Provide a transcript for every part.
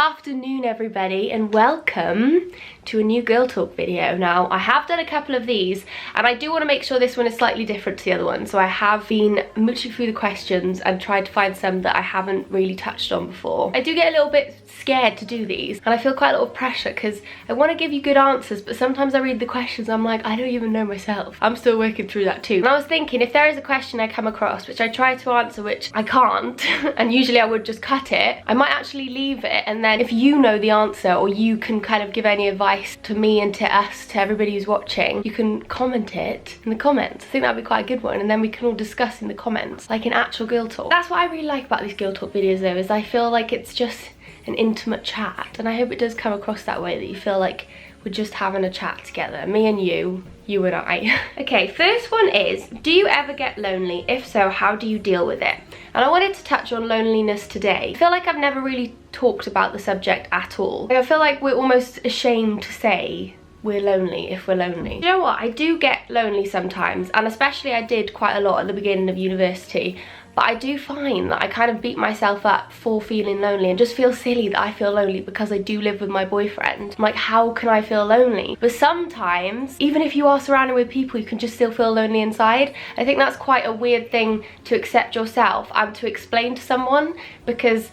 afternoon everybody, and welcome to a new girl talk video. Now I have done a couple of these and I do want to make sure this one is slightly different to the other one, so I have been mooching through the questions and tried to find some that I haven't really touched on before. I do get a little bit scared to do these and I feel quite a lot of pressure because I want to give you good answers, but sometimes I read the questions and I'm like, I don't even know myself. I'm still working through that too. And I was thinking, if there is a question I come across which I try to answer which I can't and usually I would just cut it, I might actually leave it, and then if you know the answer or you can kind of give any advice to me and to us, to everybody who's watching, you can comment it in the comments. I think that'd be quite a good one, and then we can all discuss in the comments like an actual girl talk. That's what I really like about these girl talk videos though, is I feel like it's just an intimate chat, and I hope it does come across that way, that you feel like we're just having a chat together, me and you and I. Okay, first one is, do you ever get lonely? If so, how do you deal with it? And I wanted to touch on loneliness today. I feel like I've never really talked about the subject at all. I feel like we're almost ashamed to say we're lonely if we're lonely. You know what, I do get lonely sometimes, and especially I did quite a lot at the beginning of university. But I do find that I kind of beat myself up for feeling lonely and just feel silly that I feel lonely because I do live with my boyfriend. I'm like, how can I feel lonely? But sometimes, even if you are surrounded with people, you can just still feel lonely inside. I think that's quite a weird thing to accept yourself and to explain to someone, because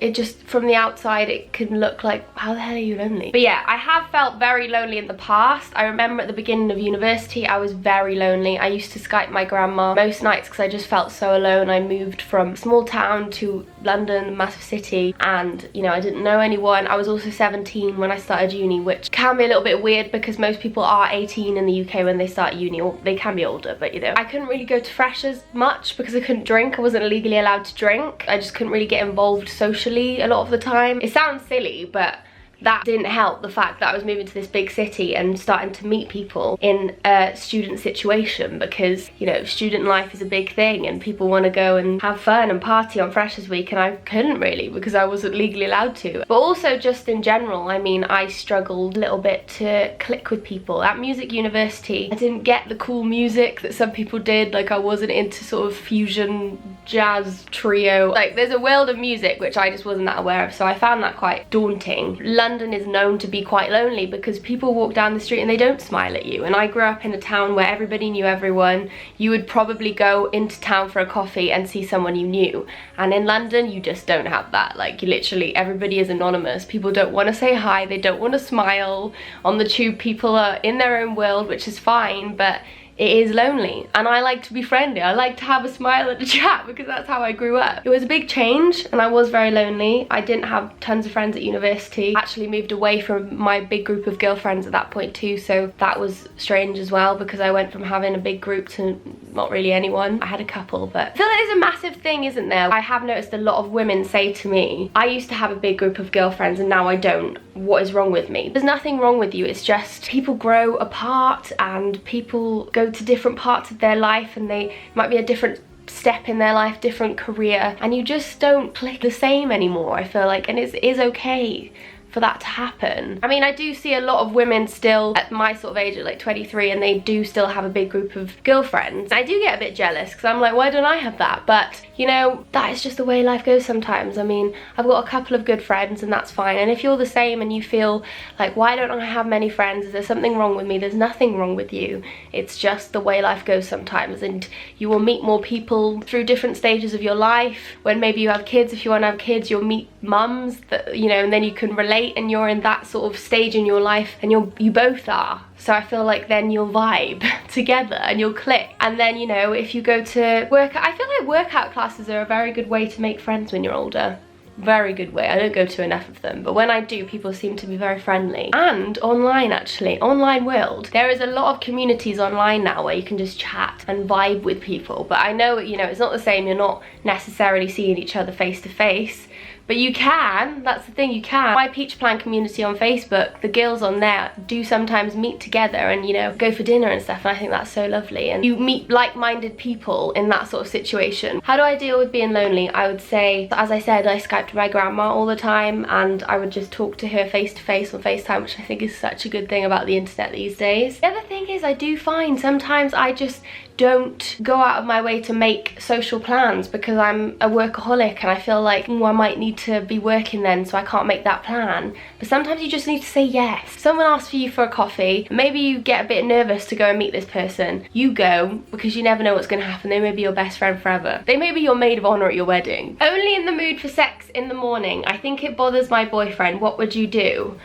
it just, from the outside, it can look like, how the hell are you lonely? But yeah, I have felt very lonely in the past. I remember at the beginning of university, I was very lonely. I used to Skype my grandma most nights because I just felt so alone. I moved from small town to London, massive city, and you know, I didn't know anyone. I was also 17 when I started uni, which can be a little bit weird because most people are 18 in the UK when they start uni, or they can be older, but you know. I couldn't really go to freshers much because I couldn't drink. I wasn't legally allowed to drink. I just couldn't really get involved socially a lot of the time. It sounds silly, but that didn't help the fact that I was moving to this big city and starting to meet people in a student situation, because you know, student life is a big thing and people want to go and have fun and party on Freshers Week, and I couldn't really because I wasn't legally allowed to. But also just in general, I mean, I struggled a little bit to click with people. At music university, I didn't get the cool music that some people did. Like, I wasn't into sort of fusion, jazz, trio. Like, there's a world of music which I just wasn't that aware of, so I found that quite daunting. London is known to be quite lonely because people walk down the street and they don't smile at you, and I grew up in a town where everybody knew everyone. You would probably go into town for a coffee and see someone you knew, and in London you just don't have that. Like, you literally, everybody is anonymous. People don't want to say hi, they don't want to smile. On the tube, people are in their own world, which is fine, but it is lonely, and I like to be friendly. I like to have a smile and a chat because that's how I grew up. It was a big change and I was very lonely. I didn't have tons of friends at university. I actually moved away from my big group of girlfriends at that point too, so that was strange as well because I went from having a big group to not really anyone. I had a couple, but I feel like there's a massive thing, isn't there? I have noticed a lot of women say to me, I used to have a big group of girlfriends and now I don't. What is wrong with me? There's nothing wrong with you. It's just people grow apart and people go to different parts of their life, and they might be a different step in their life, different career, and you just don't click the same anymore, I feel like, and it is okay for that to happen. I mean, I do see a lot of women still at my sort of age, at like 23, and they do still have a big group of girlfriends. I do get a bit jealous because I'm like, why don't I have that? But you know, that is just the way life goes sometimes. I mean, I've got a couple of good friends and that's fine, and if you're the same and you feel like, why don't I have many friends, is there something wrong with me? There's nothing wrong with you. It's just the way life goes sometimes, and you will meet more people through different stages of your life. When maybe you have kids, if you want to have kids, you'll meet mums that, you know, and then you can relate, and you're in that sort of stage in your life, and you both are. So I feel like then you'll vibe together and you'll click. And then, you know, if you go to work, I feel like workout classes are a very good way to make friends when you're older. Very good way. I don't go to enough of them, but when I do, people seem to be very friendly. And online, actually, online world, there is a lot of communities online now where you can just chat and vibe with people. But I know, you know, it's not the same. You're not necessarily seeing each other face to face, but you can. That's the thing, you can. My Peach Plan community on Facebook, the girls on there do sometimes meet together and, you know, go for dinner and stuff, and I think that's so lovely. And you meet like-minded people in that sort of situation. How do I deal with being lonely? I would say, as I said, I Skyped my grandma all the time, and I would just talk to her face to face on FaceTime, which I think is such a good thing about the internet these days. The other thing is, I do find sometimes I just don't go out of my way to make social plans because I'm a workaholic and I feel like, I might need to be working then, so I can't make that plan. But sometimes you just need to say yes. If someone asks for you for a coffee, maybe you get a bit nervous to go and meet this person. You go, because you never know what's going to happen. They may be your best friend forever. They may be your maid of honor at your wedding. Only in the mood for sex in the morning. I think it bothers my boyfriend. What would you do?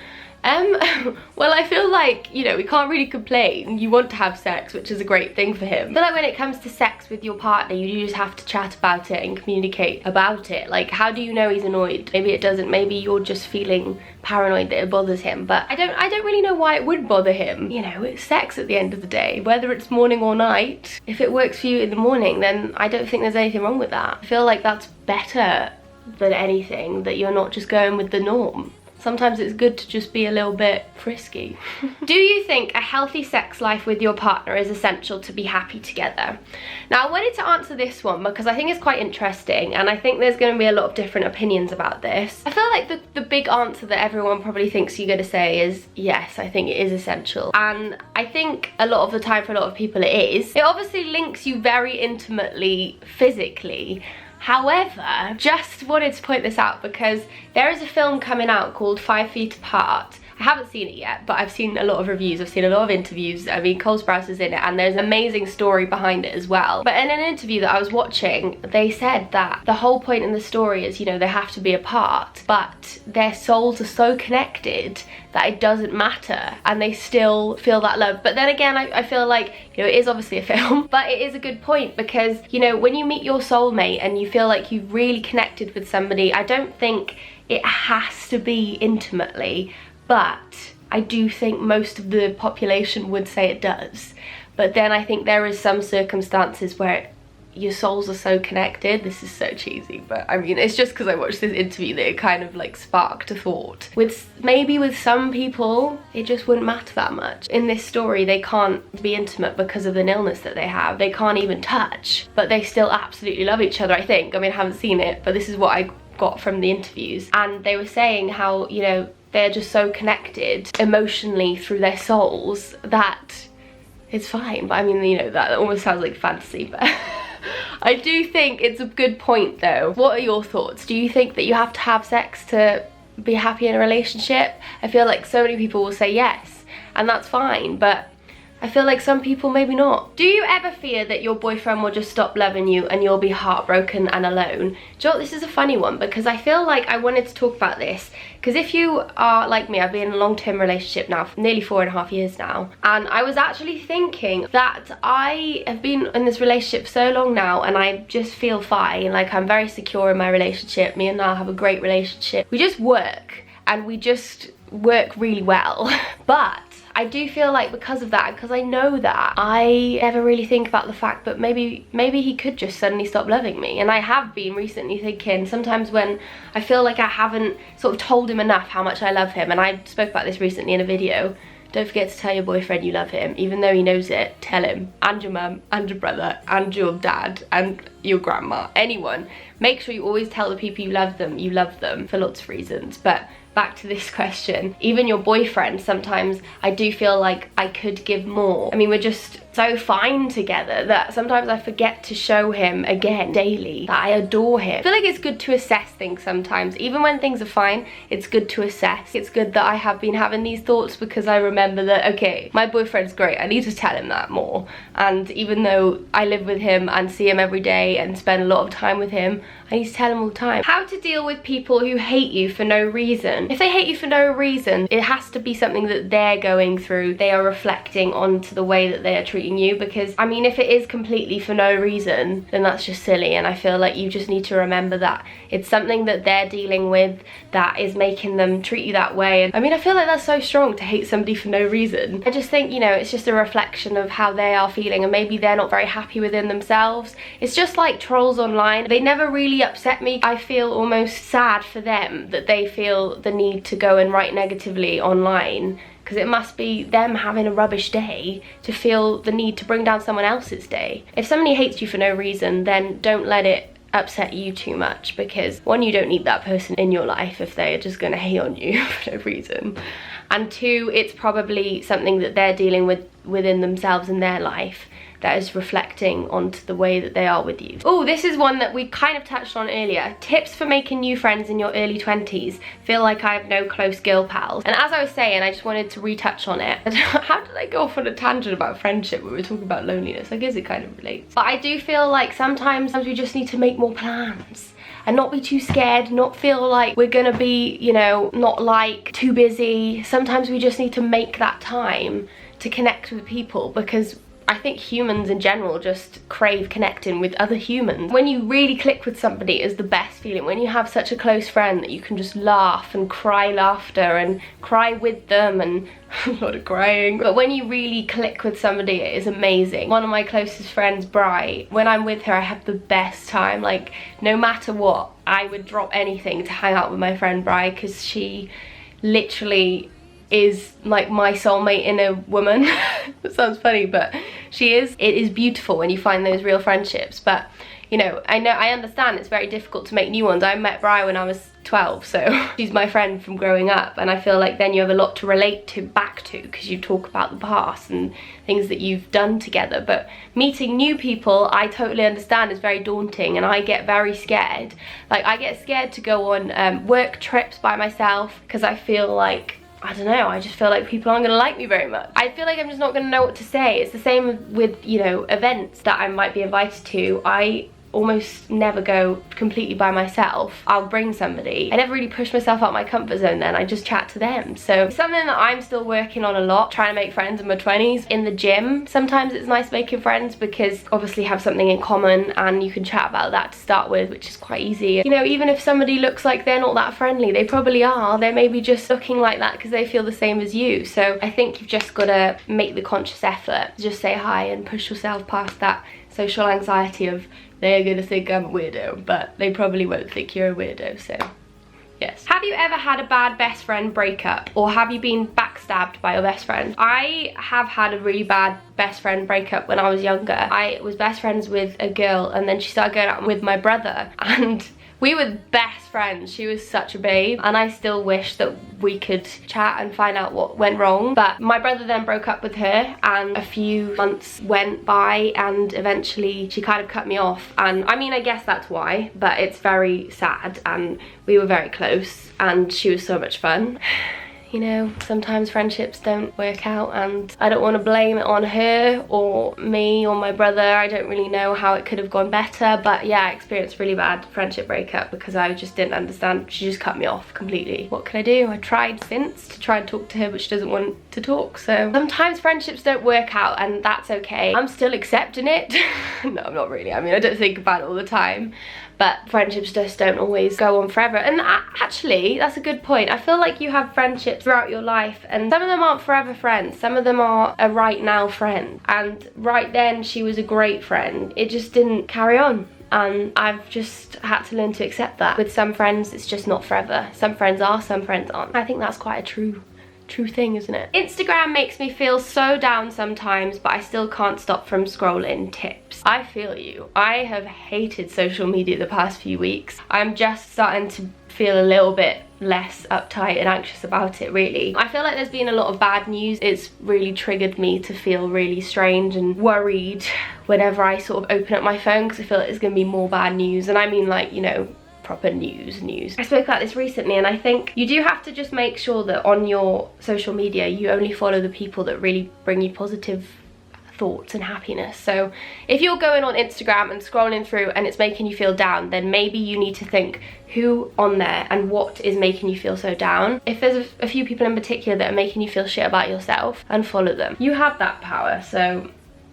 Well, I feel like, you know, we can't really complain. You want to have sex, which is a great thing for him. I feel like when it comes to sex with your partner, you just have to chat about it and communicate about it. Like, how do you know he's annoyed? Maybe it doesn't. Maybe you're just feeling paranoid that it bothers him. But I don't really know why it would bother him. You know, it's sex at the end of the day, whether it's morning or night. If it works for you in the morning, then I don't think there's anything wrong with that. I feel like that's better than anything, that you're not just going with the norm. Sometimes it's good to just be a little bit frisky. Do you think a healthy sex life with your partner is essential to be happy together? Now, I wanted to answer this one because I think it's quite interesting, and I think there's going to be a lot of different opinions about this. I feel like the big answer that everyone probably thinks you're going to say is yes, I think it is essential. And I think a lot of the time for a lot of people it is. It obviously links you very intimately physically. However, just wanted to point this out because there is a film coming out called 5 Feet Apart. I haven't seen it yet, but I've seen a lot of reviews, I've seen a lot of interviews. I mean, Cole Sprouse is in it, and there's an amazing story behind it as well. But in an interview that I was watching, they said that the whole point in the story is, you know, they have to be apart, but their souls are so connected that it doesn't matter, and they still feel that love. But then again, I feel like, you know, it is obviously a film, but it is a good point because, you know, when you meet your soulmate and you feel like you've really connected with somebody, I don't think it has to be intimately, but I do think most of the population would say it does. But then I think there is some circumstances where your souls are so connected. This is so cheesy, but I mean, it's just because I watched this interview that it kind of like sparked a thought. Maybe with some people, it just wouldn't matter that much. In this story, they can't be intimate because of an illness that they have. They can't even touch, but they still absolutely love each other, I think. I mean, I haven't seen it, but this is what I got from the interviews. And they were saying how, you know, they're just so connected emotionally through their souls that it's fine. But I mean, you know, that almost sounds like fantasy, but I do think it's a good point though. What are your thoughts? Do you think that you have to have sex to be happy in a relationship? I feel like so many people will say yes, and that's fine, but I feel like some people maybe not. Do you ever fear that your boyfriend will just stop loving you and you'll be heartbroken and alone? Do you know what, this is a funny one because I feel like I wanted to talk about this because if you are like me, I've been in a long-term relationship now for nearly 4.5 years now, and I was actually thinking that I have been in this relationship so long now and I just feel fine, like I'm very secure in my relationship. Me and Niall have a great relationship. We just work and we just work really well. But I do feel like because of that, because I know that, I never really think about the fact that maybe he could just suddenly stop loving me. And I have been recently thinking, sometimes when I feel like I haven't sort of told him enough how much I love him, and I spoke about this recently in a video, don't forget to tell your boyfriend you love him, even though he knows it. Tell him, and your mum, and your brother, and your dad, and your grandma, anyone. Make sure you always tell the people you love them for lots of reasons. But back to this question, even your boyfriend, sometimes I do feel like I could give more. I mean, we're just so fine together that sometimes I forget to show him again daily that I adore him. I feel like it's good to assess things sometimes. Even when things are fine, it's good to assess. It's good that I have been having these thoughts because I remember that, okay, my boyfriend's great, I need to tell him that more. And even though I live with him and see him every day and spend a lot of time with him, I need to tell him all the time. How to deal with people who hate you for no reason. If they hate you for no reason, it has to be something that they're going through. They are reflecting onto the way that they are treating you, because I mean, if it is completely for no reason, then that's just silly. And I feel like you just need to remember that it's something that they're dealing with that is making them treat you that way. And I mean, I feel like that's so strong to hate somebody for no reason. I just think, you know, it's just a reflection of how they are feeling, and maybe they're not very happy within themselves. It's just like trolls online. They never really upset me. I feel almost sad for them that they feel the need to go and write negatively online, because it must be them having a rubbish day to feel the need to bring down someone else's day. If somebody hates you for no reason, then don't let it upset you too much, because one, you don't need that person in your life if they're just going to hate on you for no reason, and two, it's probably something that they're dealing with within themselves in their life that is reflecting onto the way that they are with you. Oh, this is one that we kind of touched on earlier. Tips for making new friends in your early 20s. Feel like I have no close girl pals. And as I was saying, I just wanted to retouch on it. How did I go off on a tangent about friendship when we were talking about loneliness? I guess it kind of relates. But I do feel like sometimes we just need to make more plans and not be too scared, not feel like we're gonna be, you know, not like too busy. Sometimes we just need to make that time to connect with people, because I think humans in general just crave connecting with other humans. When you really click with somebody is the best feeling. When you have such a close friend that you can just laugh and cry laughter and cry with them, and a lot of crying. But when you really click with somebody, it is amazing. One of my closest friends, Bri, when I'm with her, I have the best time. Like, no matter what, I would drop anything to hang out with my friend Bri, because she literally is like my soulmate in a woman. That sounds funny, but she is. It is beautiful when you find those real friendships. But you know, I understand it's very difficult to make new ones. I met Bri when I was 12, so she's my friend from growing up, and I feel like then you have a lot to relate to back to, because you talk about the past and things that you've done together. But meeting new people, I totally understand, is very daunting, and I get very scared. Like, I get scared to go on work trips by myself, because I feel like, I don't know, I just feel like people aren't gonna like me very much. I feel like I'm just not gonna know what to say. It's the same with, you know, events that I might be invited to. I almost never go completely by myself. I'll bring somebody. I never really push myself out my comfort zone then, I just chat to them. So it's something that I'm still working on a lot, trying to make friends in my 20s. In the gym, sometimes it's nice making friends, because obviously you have something in common and you can chat about that to start with, which is quite easy. You know, even if somebody looks like they're not that friendly, they probably are. They're maybe just looking like that because they feel the same as you. So I think you've just got to make the conscious effort to just say hi and push yourself past that social anxiety of they're gonna think I'm a weirdo, but they probably won't think you're a weirdo. So yes. Have you ever had a bad best friend breakup, or have you been backstabbed by your best friend? I have had a really bad best friend breakup when I was younger. I was best friends with a girl, and then she started going out with my brother, and we were best friends. She was such a babe, and I still wish that we could chat and find out what went wrong. But my brother then broke up with her, and a few months went by, and eventually she kind of cut me off. And I mean, I guess that's why, but it's very sad, and we were very close, and she was so much fun. You know, sometimes friendships don't work out, and I don't want to blame it on her or me or my brother. I don't really know how it could have gone better, but yeah, I experienced really bad friendship breakup because I just didn't understand. She just cut me off completely. What can I do? I tried since to try and talk to her, but she doesn't want to talk. So sometimes friendships don't work out, and that's okay. I'm still accepting it. No, I'm not really. I mean, I don't think about it all the time, but friendships just don't always go on forever. And actually, that's a good point. I feel like you have friendships throughout your life, and some of them aren't forever friends. Some of them are a right now friend, and right then she was a great friend. It just didn't carry on, and I've just had to learn to accept that. With some friends, it's just not forever. Some friends are, some friends aren't. I think that's quite a true thing, isn't it? Instagram makes me feel so down sometimes, but I still can't stop from scrolling. Tips. I feel you. I have hated social media the past few weeks. I'm just starting to feel a little bit less uptight and anxious about it, really. I feel like there's been a lot of bad news. It's really triggered me to feel really strange and worried whenever I sort of open up my phone, because I feel like there's gonna be more bad news. And I mean, like, you know, proper news. I spoke about this recently, and I think you do have to just make sure that on your social media you only follow the people that really bring you positive thoughts and happiness. So if you're going on Instagram and scrolling through and it's making you feel down, then maybe you need to think who on there and what is making you feel so down. If there's a few people in particular that are making you feel shit about yourself, unfollow them. You have that power, so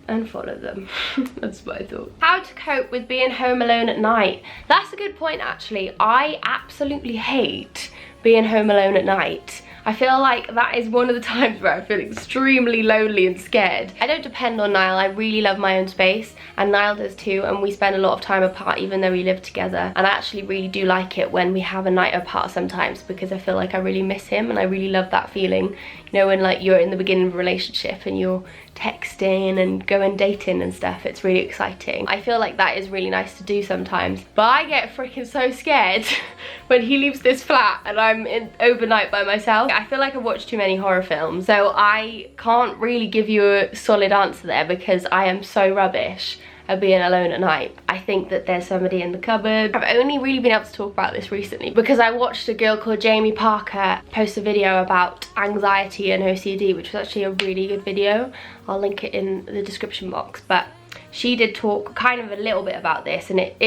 unfollow them. That's my thought. How to cope with being home alone at night. That's a good point, actually. I absolutely hate being home alone at night. I feel like that is one of the times where I feel extremely lonely and scared. I don't depend on Niall. I really love my own space, and Niall does too, and we spend a lot of time apart even though we live together. And I actually really do like it when we have a night apart sometimes, because I feel like I really miss him, and I really love that feeling. You know, when like you're in the beginning of a relationship and you're texting and going dating and stuff. It's really exciting. I feel like that is really nice to do sometimes, but I get freaking so scared when he leaves this flat and I'm in overnight by myself. I feel like I've watched too many horror films, so I can't really give you a solid answer there because I am so rubbish at being alone at night. I think that there's somebody in the cupboard. I've only really been able to talk about this recently because I watched a girl called Jamie Parker post a video about anxiety and OCD, which was actually a really good video. I'll link it in the description box, but she did talk kind of a little bit about this, and it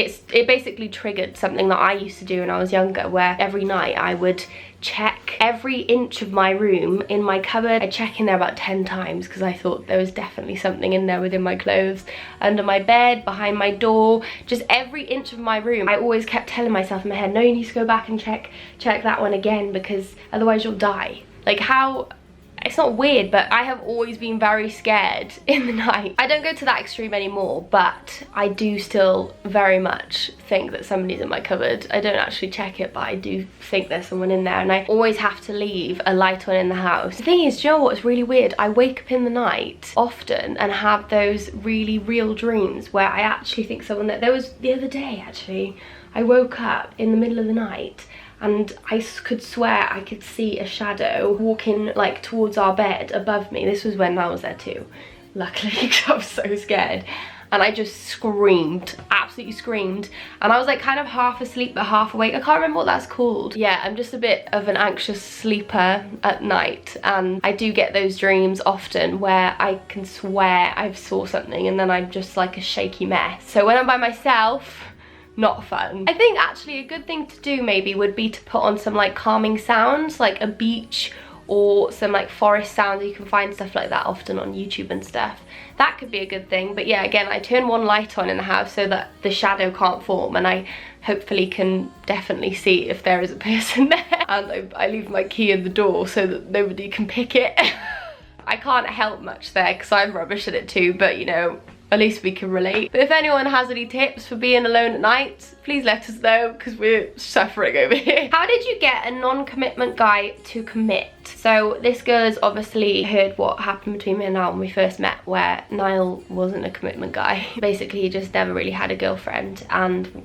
basically triggered something that I used to do when I was younger, where every night I would check every inch of my room in my cupboard. I'd check in there about 10 times because I thought there was definitely something in there within my clothes, under my bed, behind my door, just every inch of my room. I always kept telling myself in my head, no, you need to go back and check that one again because otherwise you'll die. Like, how... It's not weird, but I have always been very scared in the night. I don't go to that extreme anymore, but I do still very much think that somebody's in my cupboard. I don't actually check it, but I do think there's someone in there, and I always have to leave a light on in the house. The thing is, do you know what's really weird? I wake up in the night often and have those really real dreams where I actually think someone that... There was the other day, actually, I woke up in the middle of the night and I could swear I could see a shadow walking like towards our bed above me. This was when I was there too, luckily, because I was so scared. And I just screamed, absolutely screamed. And I was like kind of half asleep but half awake. I can't remember what that's called. Yeah, I'm just a bit of an anxious sleeper at night, and I do get those dreams often where I can swear I saw something and then I'm just like a shaky mess. So when I'm by myself, not fun. I think actually a good thing to do maybe would be to put on some like calming sounds, like a beach or some like forest sounds. You can find stuff like that often on YouTube and stuff. That could be a good thing. But yeah, again, I turn one light on in the house so that the shadow can't form, and I hopefully can definitely see if there is a person there. And I leave my key in the door so that nobody can pick it. I can't help much there because I'm rubbish at it too, but you know, at least we can relate. But if anyone has any tips for being alone at night, please let us know because we're suffering over here. How did you get a non-commitment guy to commit? So this girl has obviously heard what happened between me and Niall when we first met, where Niall wasn't a commitment guy. Basically, he just never really had a girlfriend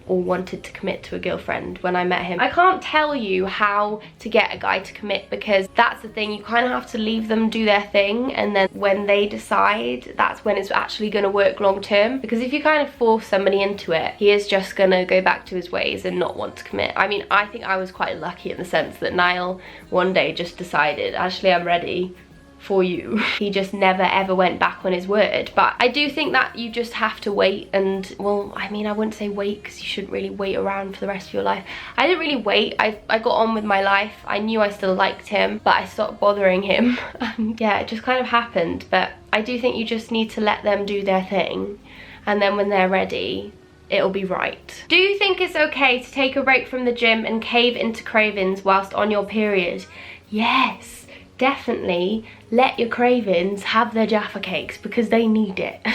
or wanted to commit to a girlfriend when I met him. I can't tell you how to get a guy to commit because that's the thing. You kind of have to leave them do their thing, and then when they decide, that's when it's actually going to work long term. Because if you kind of force somebody into it, he is just going to go back to his ways and not want to commit. I mean, I think I was quite lucky in the sense that Niall one day just decided, actually, I'm ready for you. He just never ever went back on his word. But I do think that you just have to wait, and well, I mean, I wouldn't say wait because you shouldn't really wait around for the rest of your life. I didn't really wait. I got on with my life. I knew I still liked him, but I stopped bothering him. And yeah, it just kind of happened. But I do think you just need to let them do their thing, and then when they're ready, it'll be right. Do you think it's okay to take a break from the gym and cave into cravings whilst on your period? Yes, definitely. Let your cravings have their Jaffa cakes because they need it.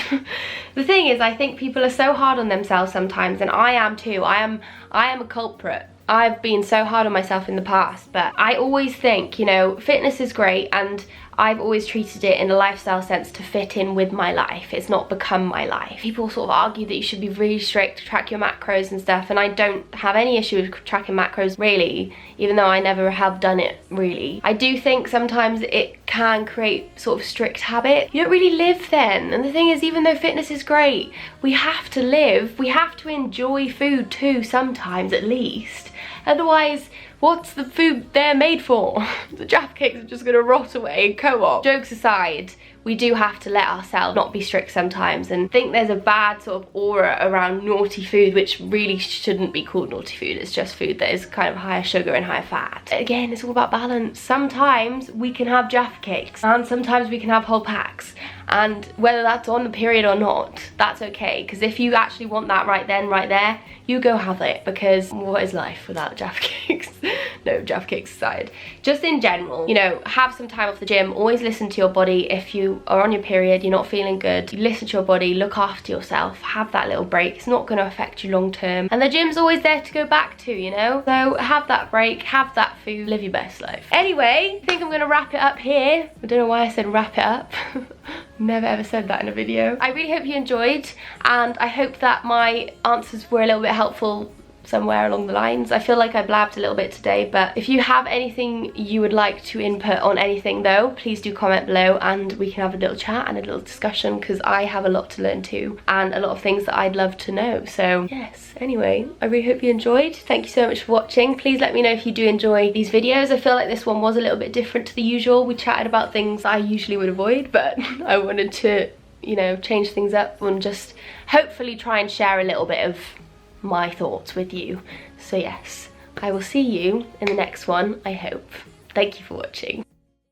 The thing is, I think people are so hard on themselves sometimes, and I am too. I am a culprit. I've been so hard on myself in the past, but I always think, you know, fitness is great, and I've always treated it in a lifestyle sense to fit in with my life. It's not become my life. People sort of argue that you should be really strict to track your macros and stuff, and I don't have any issue with tracking macros really, even though I never have done it really. I do think sometimes it can create sort of strict habit. You don't really live then. And the thing is, even though fitness is great, we have to live. We have to enjoy food too sometimes, at least. Otherwise, what's the food they're made for? The Jaffa cakes are just gonna rot away in co-op. Jokes aside, we do have to let ourselves not be strict sometimes, and think there's a bad sort of aura around naughty food, which really shouldn't be called naughty food. It's just food that is kind of higher sugar and higher fat. Again, it's all about balance. Sometimes we can have Jaffa cakes, and sometimes we can have whole packs. And whether that's on the period or not, that's okay. Because if you actually want that right then, right there, you go have it. Because what is life without Jaffa cakes? No, Jaffa cakes aside. Just in general, you know, have some time off the gym. Always listen to your body. If you are on your period, you're not feeling good, you listen to your body, look after yourself, have that little break. It's not going to affect you long term. And the gym's always there to go back to, you know? So have that break, have that food, live your best life. Anyway, I think I'm going to wrap it up here. I don't know why I said wrap it up. Never ever said that in a video. I really hope you enjoyed, and I hope that my answers were a little bit helpful somewhere along the lines. I feel like I blabbed a little bit today, but if you have anything you would like to input on anything though, please do comment below and we can have a little chat and a little discussion, because I have a lot to learn too and a lot of things that I'd love to know. So yes, anyway, I really hope you enjoyed. Thank you so much for watching. Please let me know if you do enjoy these videos. I feel like this one was a little bit different to the usual. We chatted about things I usually would avoid, but I wanted to, you know, change things up and just hopefully try and share a little bit of my thoughts with you. So yes, I will see you in the next one, I hope. Thank you for watching.